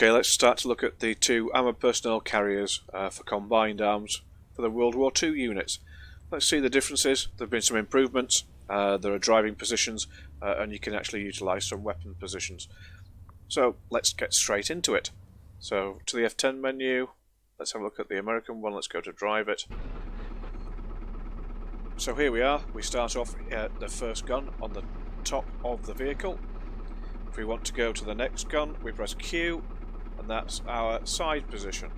Okay, let's start to look at the two armoured personnel carriers for combined arms for the World War II units. Let's see the differences. There have been some improvements. There are driving positions and you can actually utilise some weapon positions. So let's get straight into it. So to the F10 menu, let's have a look at the American one. Let's go to drive it. So here we are. We start off at the first gun on the top of the vehicle. If we want to go to the next gun, we press Q, and that's our side position.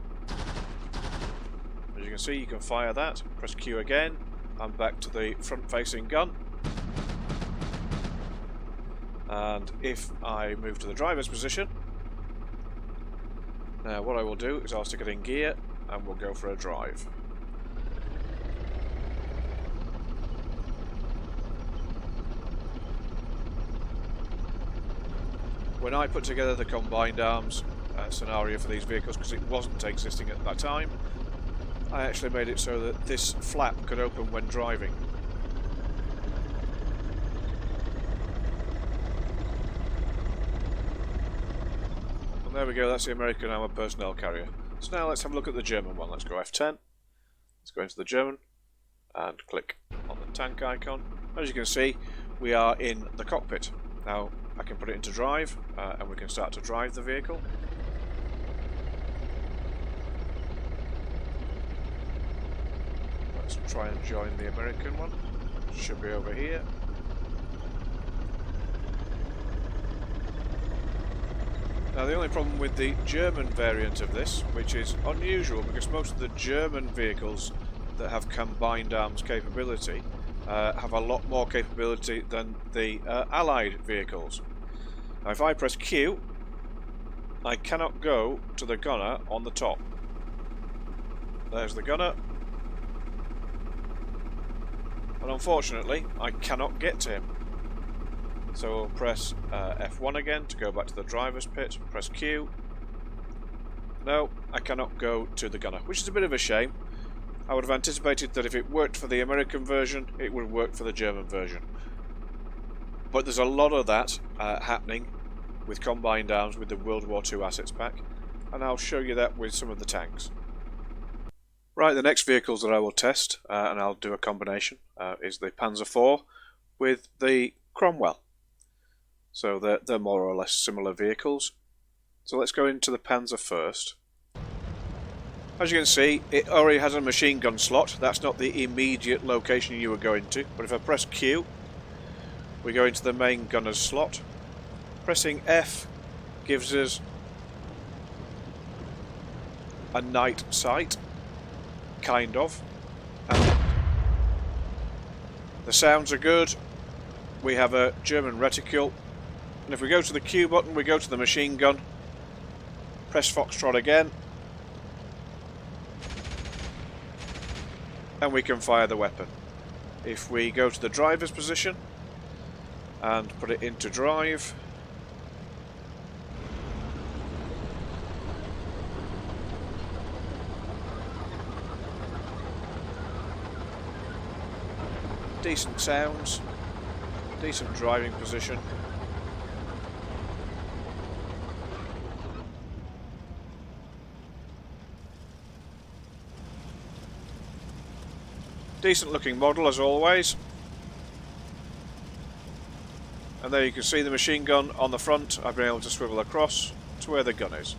As you can see, you can fire that, press Q again, and back to the front facing gun. And if I move to the driver's position, now what I will do is I'll stick it in gear and we'll go for a drive. When I put together the combined arms scenario for these vehicles, because it wasn't existing at that time, I actually made it so that this flap could open when driving. And there we go, that's the American armoured personnel carrier. So now let's have a look at the German one. Let's go F10, let's go into the German and click on the tank icon. As you can see, we are in the cockpit. Now I can put it into drive and we can start to drive the vehicle. Let's try and join the American one. Should be over here. Now the only problem with the German variant of this, which is unusual because most of the German vehicles that have combined arms capability have a lot more capability than the Allied vehicles. Now if I press Q, I cannot go to the gunner on the top. There's the gunner. And unfortunately, I cannot get to him. So we'll press F1 again to go back to the driver's pit, press Q. No, I cannot go to the gunner, which is a bit of a shame. I would have anticipated that if it worked for the American version, it would work for the German version. But there's a lot of that happening with combined arms with the World War II Assets Pack, and I'll show you that with some of the tanks. Right, the next vehicles that I will test, and I'll do a combination, is the Panzer IV with the Cromwell. So they're more or less similar vehicles. So let's go into the Panzer first. As you can see, it already has a machine gun slot. That's not the immediate location you were going to, but if I press Q, we go into the main gunner's slot. Pressing F gives us a night sight, kind of. And the sounds are good. We have a German reticule. And if we go to the Q button, we go to the machine gun. Press Foxtrot again. And we can fire the weapon. If we go to the driver's position and put it into drive, decent sounds, decent driving position. Decent looking model as always. And there you can see the machine gun on the front. I've been able to swivel across to where the gun is.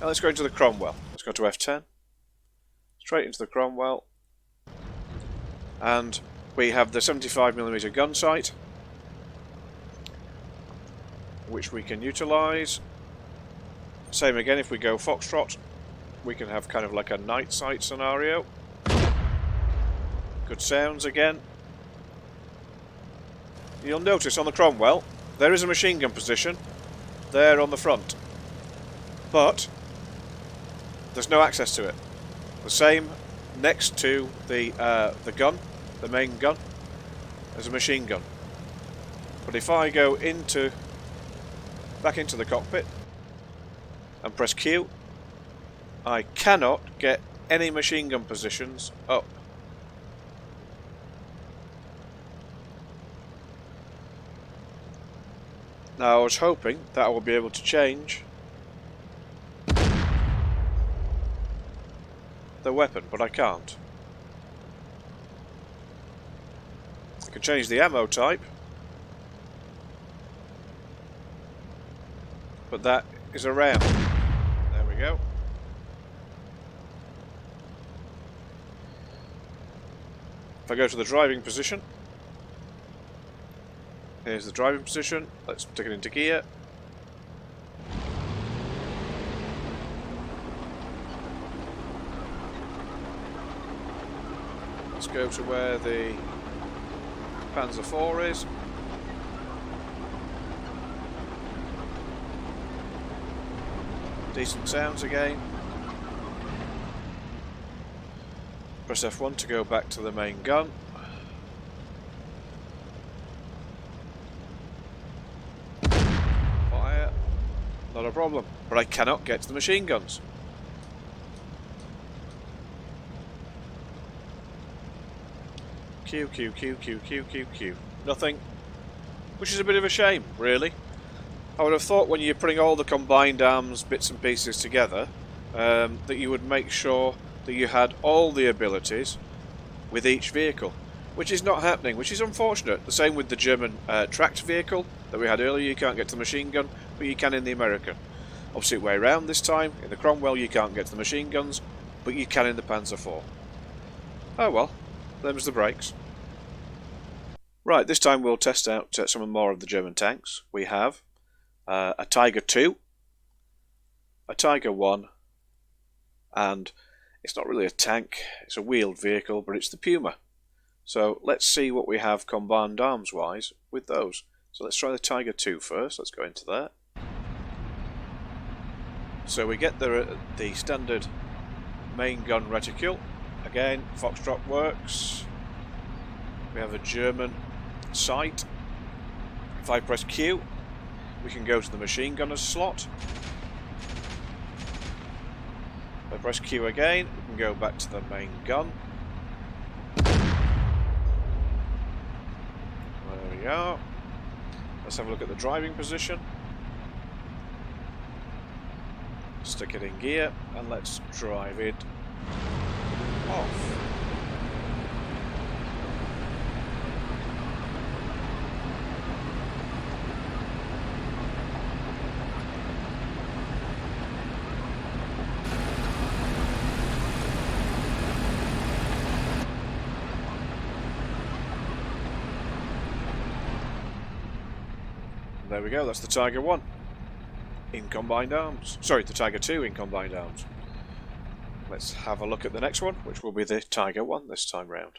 Now let's go into the Cromwell. Let's go to F10. Straight into the Cromwell. And we have the 75mm gun sight, which we can utilise. Same again, if we go Foxtrot, we can have kind of like a night sight scenario. Good sounds again. You'll notice on the Cromwell there is a machine gun position there on the front, but there's no access to it. The same next to the gun, the main gun, as a machine gun. But if I go back into the cockpit and press Q, I cannot get any machine gun positions up. Now I was hoping that I will be able to change the weapon, but I can't. I can change the ammo type, but that is a round. There we go. If I go to the driving position, here's the driving position. Let's stick it into gear. Let's go to where the Panzer IV is. Decent sounds again. Press F1 to go back to the main gun. Fire. Not a problem. But I cannot get to the machine guns. Q, Q, Q, Q, Q, Q, Q. Nothing. Which is a bit of a shame, really. I would have thought when you're putting all the combined arms, bits and pieces together, that you would make sure that you had all the abilities with each vehicle. Which is not happening, which is unfortunate. The same with the German tracked vehicle that we had earlier. You can't get to the machine gun, but you can in the American. Opposite way around this time. In the Cromwell you can't get to the machine guns, but you can in the Panzer IV. Oh well. Them's the brakes. Right, this time we'll test out some more of the German tanks. We have a Tiger II, a Tiger I, and it's not really a tank, it's a wheeled vehicle, but it's the Puma. So let's see what we have combined arms wise with those. So let's try the Tiger II first. Let's go into there. So we get the standard main gun reticule. Again, Foxtrot works. We have a German sight. If I press Q, we can go to the machine gunner's slot. If I press Q again, we can go back to the main gun. There we are. Let's have a look at the driving position. Stick it in gear and let's drive it off. There we go, that's the Tiger I in combined arms. Sorry, the Tiger II in combined arms. Let's have a look at the next one, which will be the Tiger I this time round.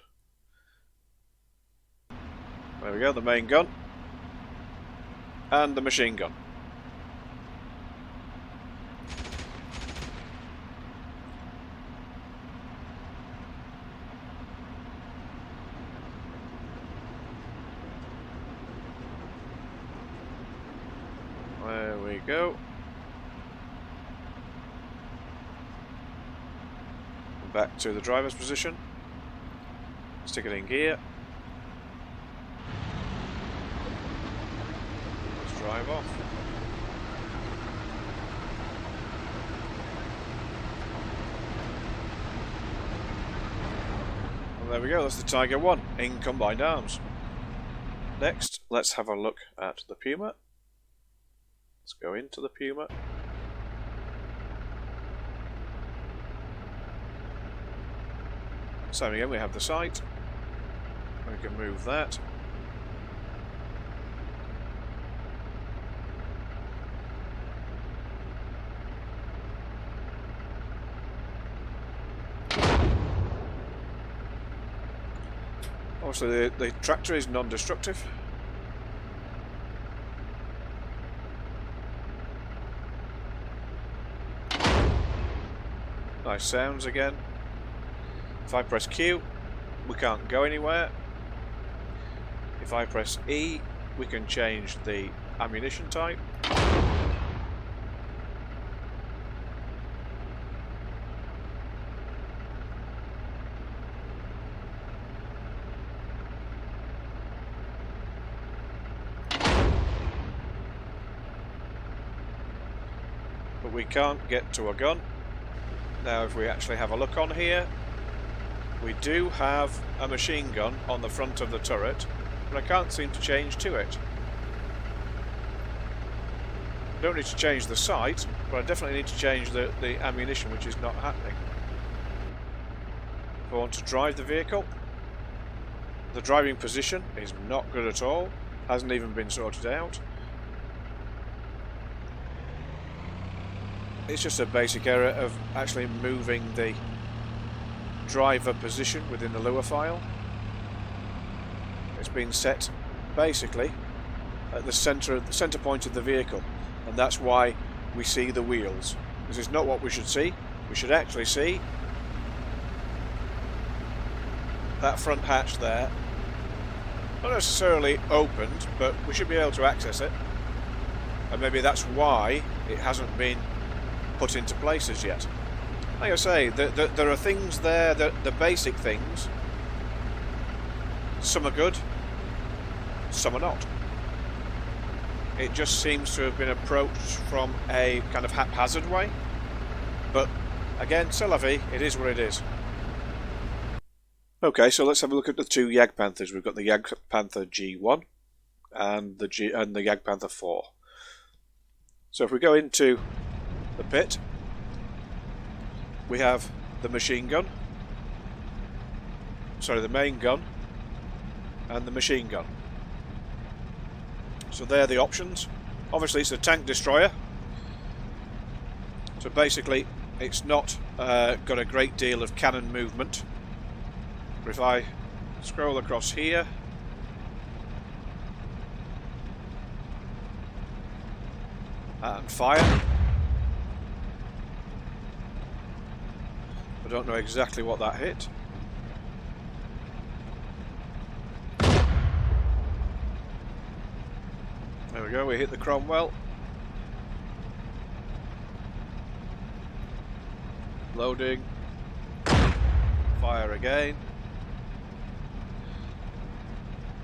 There we go, the main gun and the machine gun. There we go. Back to the driver's position. Stick it in gear. Let's drive off. And there we go, that's the Tiger I in combined arms. Next, let's have a look at the Puma. Let's go into the Puma. Same again, we have the sight. We can move that. Obviously the tractor is non-destructive. Nice sounds again. If I press Q, we can't go anywhere. If I press E, we can change the ammunition type. But we can't get to a gun. Now if we actually have a look on here, we do have a machine gun on the front of the turret, but I can't seem to change to it. I don't need to change the sight, but I definitely need to change the ammunition, which is not happening. If I want to drive the vehicle, the driving position is not good at all, hasn't even been sorted out. It's just a basic error of actually moving the driver position within the lure file. It's been set basically at the center point of the vehicle, and that's why we see the wheels. This is not what we should see. We should actually see that front hatch there, not necessarily opened, but we should be able to access it, and maybe that's why it hasn't been put into place as yet. Like I say, there are things there, the basic things, some are good, some are not. It just seems to have been approached from a kind of haphazard way, but again, c'est la vie, it is what it is. Okay, so let's have a look at the two Jagdpanthers. We've got the Jagdpanther G1 and the Jagdpanther IV. So if we go into the pit, we have the machine gun, sorry, the main gun and the machine gun. So they're the options. Obviously it's a tank destroyer, so basically it's not got a great deal of cannon movement. But if I scroll across here, and fire, I don't know exactly what that hit. There we go, we hit the Cromwell. Loading. Fire again.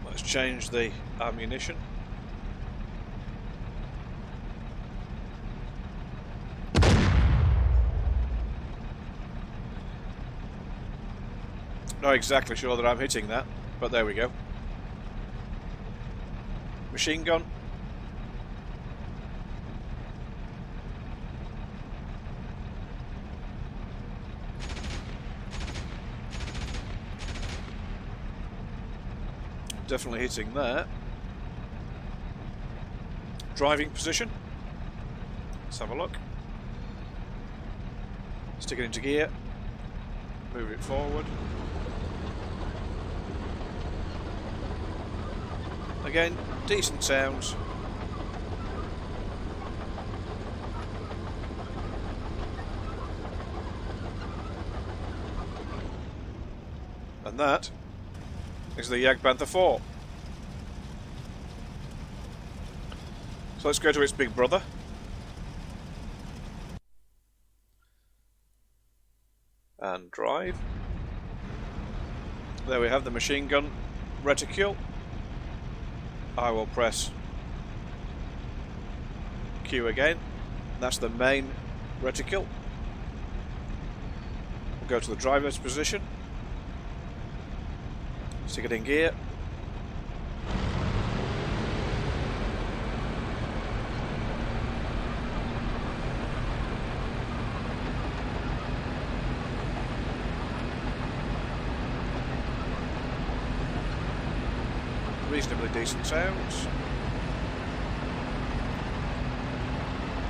Let's change the ammunition. Not exactly sure that I'm hitting that, but there we go. Machine gun. Definitely hitting that. Driving position. Let's have a look. Stick it into gear. Move it forward. Again, decent sounds. And that is the Jagdpanther IV. So let's go to its big brother. And drive. There we have the machine gun reticule. I will press Q again. That's the main reticule. We'll go to the driver's position. Stick it in gear. Reasonably decent sounds.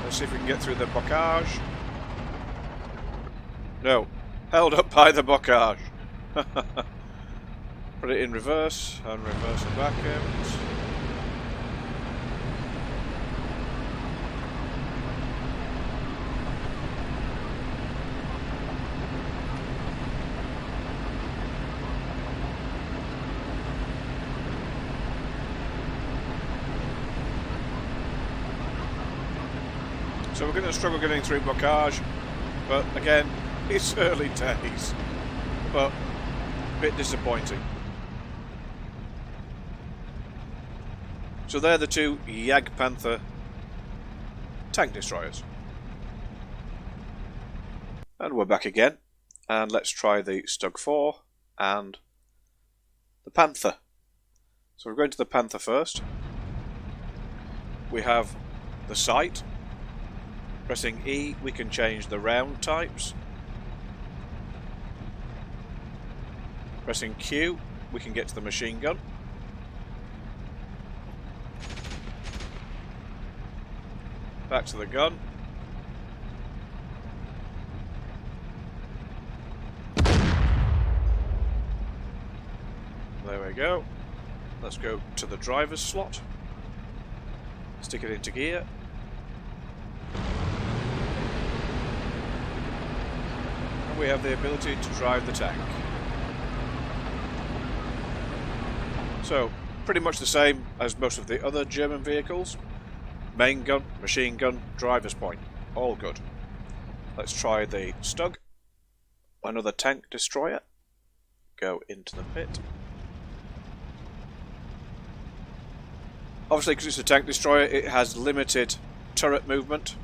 Let's see if we can get through the bocage. No, held up by the bocage. Put it in reverse and reverse it back out. So we're going to struggle getting through bocage, but again, it's early days, but a bit disappointing. So they're the two Jagdpanther tank destroyers. And we're back again, and let's try the Stug 4 and the Panther. So we're going to the Panther first. We have the sight. Pressing E, we can change the round types. Pressing Q, we can get to the machine gun. Back to the gun. There we go. Let's go to the driver's slot. Stick it into gear. And we have the ability to drive the tank. So, pretty much the same as most of the other German vehicles. Main gun, machine gun, driver's point. All good. Let's try the Stug. Another tank destroyer. Go into the pit. Obviously, because it's a tank destroyer, it has limited turret movement.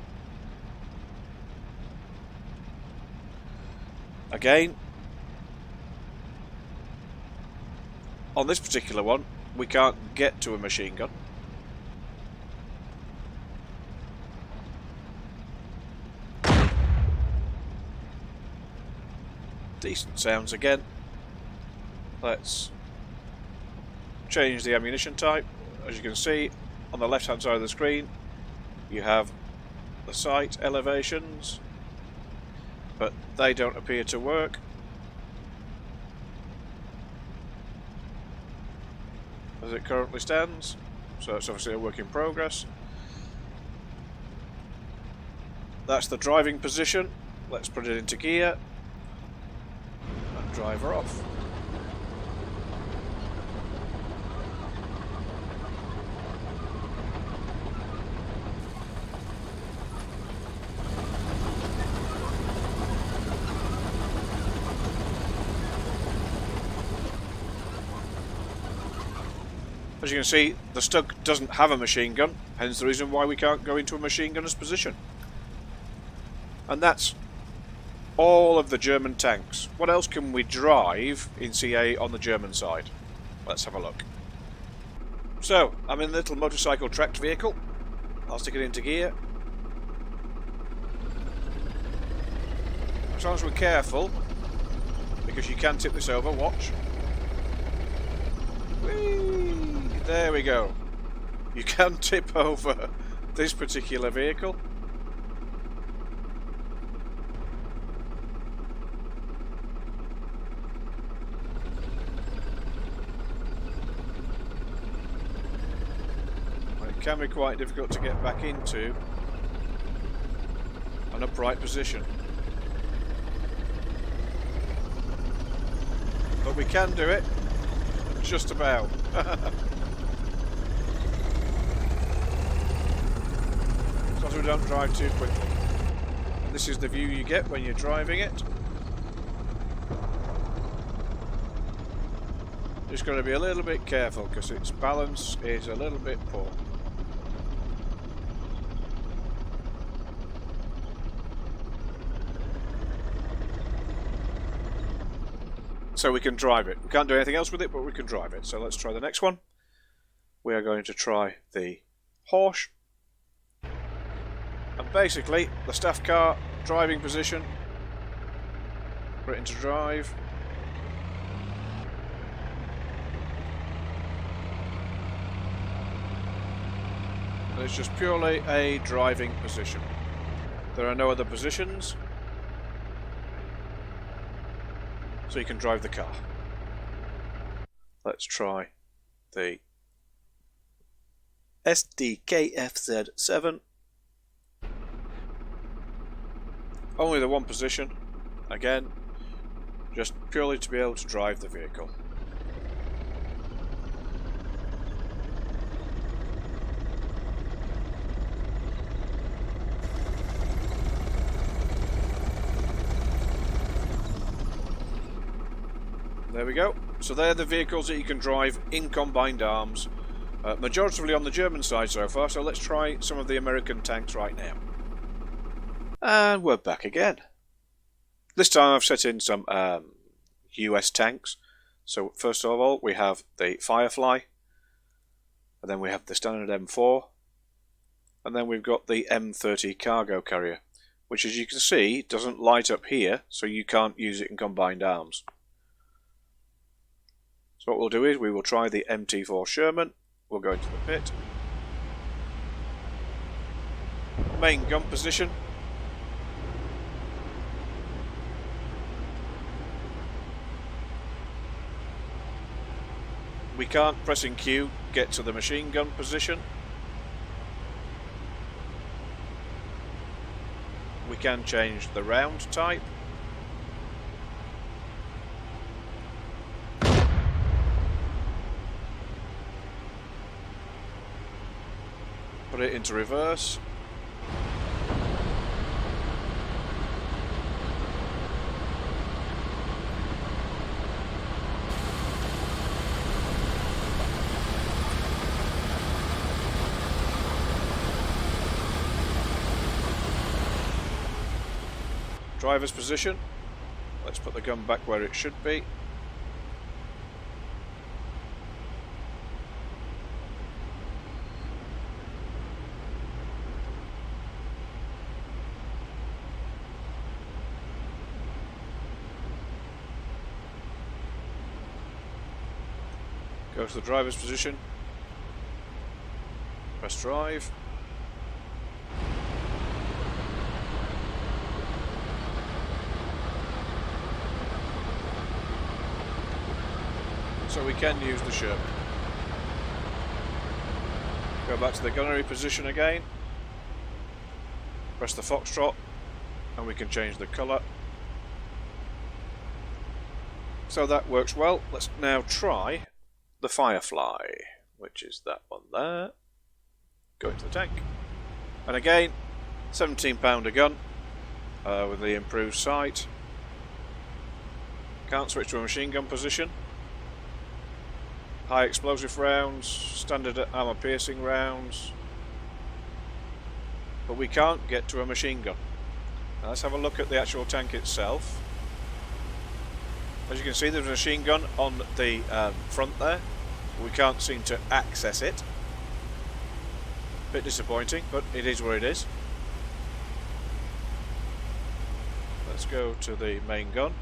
Again, on this particular one, we can't get to a machine gun. Decent sounds again. Let's change the ammunition type. As you can see, on the left hand side of the screen, you have the sight elevations, but they don't appear to work. As it currently stands, so it's obviously a work in progress. That's the driving position. Let's put it into gear and drive her off. As you can see, the Stug doesn't have a machine gun, hence the reason why we can't go into a machine gunner's position. And that's all of the German tanks. What else can we drive in CA on the German side? Let's have a look. So, I'm in a little motorcycle tracked vehicle. I'll stick it into gear. As long as we're careful, because you can tip this over, watch. Whee! There we go. You can tip over this particular vehicle. It can be quite difficult to get back into an upright position. But we can do it, just about. As long as we don't drive too quickly. And this is the view you get when you're driving it. Just got to be a little bit careful because its balance is a little bit poor. So we can drive it. We can't do anything else with it, but we can drive it. So let's try the next one. We are going to try the Horse. And basically, the staff car driving position. Put it into drive. And it's just purely a driving position. There are no other positions. So you can drive the car. Let's try the SDKFZ7. Only the one position, again, just purely to be able to drive the vehicle. There we go. So they're the vehicles that you can drive in combined arms, majoritively on the German side so far, so let's try some of the American tanks right now. And we're back again. This time I've set in some US tanks. So first of all we have the Firefly, and then we have the standard M4, and then we've got the M30 cargo carrier, which as you can see doesn't light up here, so you can't use it in combined arms. So what we'll do is we will try the MT4 Sherman. We'll go into the pit. Main gun position. We can't, pressing Q, get to the machine gun position. We can change the round type. Put it into reverse. Driver's position. Let's put the gun back where it should be. Go to the driver's position. Press drive. So we can use the Sherman. Go back to the gunnery position again. Press the Foxtrot and we can change the colour. So that works well. Let's now try the Firefly, which is that one there. Go into the tank. And again, 17-pounder gun with the improved sight. Can't switch to a machine gun position. High explosive rounds, standard armor piercing rounds, but we can't get to a machine gun. Now let's have a look at the actual tank itself. As you can see, there's a machine gun on the front there. We can't seem to access it. Bit disappointing, but it is what it is. Let's go to the main gun,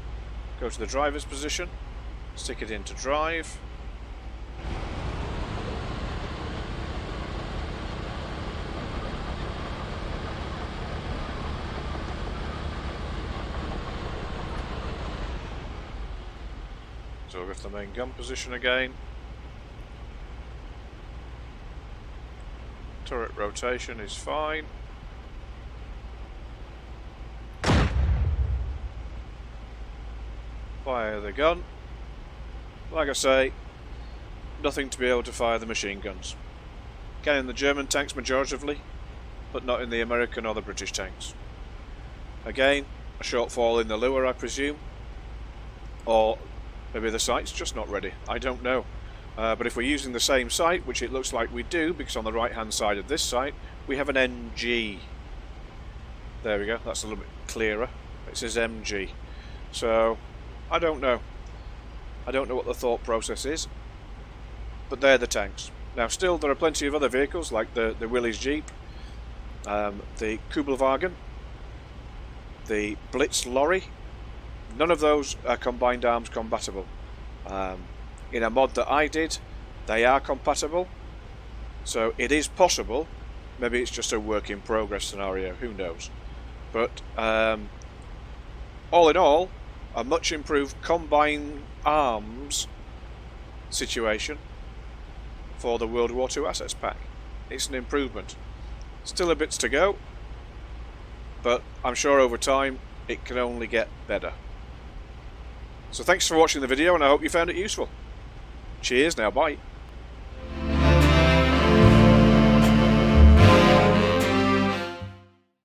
go to the driver's position, stick it into drive. So we'll go to the main gun position again. Turret rotation is fine. Fire the gun. Like I say, nothing to be able to fire the machine guns. Can in the German tanks majoritively, but not in the American or the British tanks. Again, a shortfall in the lure, I presume, or maybe the sight's just not ready. I don't know. But if we're using the same sight, which it looks like we do, because on the right hand side of this sight we have an NG. There we go, that's a little bit clearer. It says MG. So I don't know. I don't know what the thought process is, but they're the tanks. Now still there are plenty of other vehicles like the Willys Jeep, the Kubelwagen, the Blitz lorry. None of those are combined arms compatible. In a mod that I did, they are compatible, so it is possible. Maybe it's just a work in progress scenario, who knows. But all in all, a much improved combined arms situation for the World War II Assets Pack. It's an improvement. Still a bit to go, but I'm sure over time it can only get better. So thanks for watching the video, and I hope you found it useful. Cheers now, bye.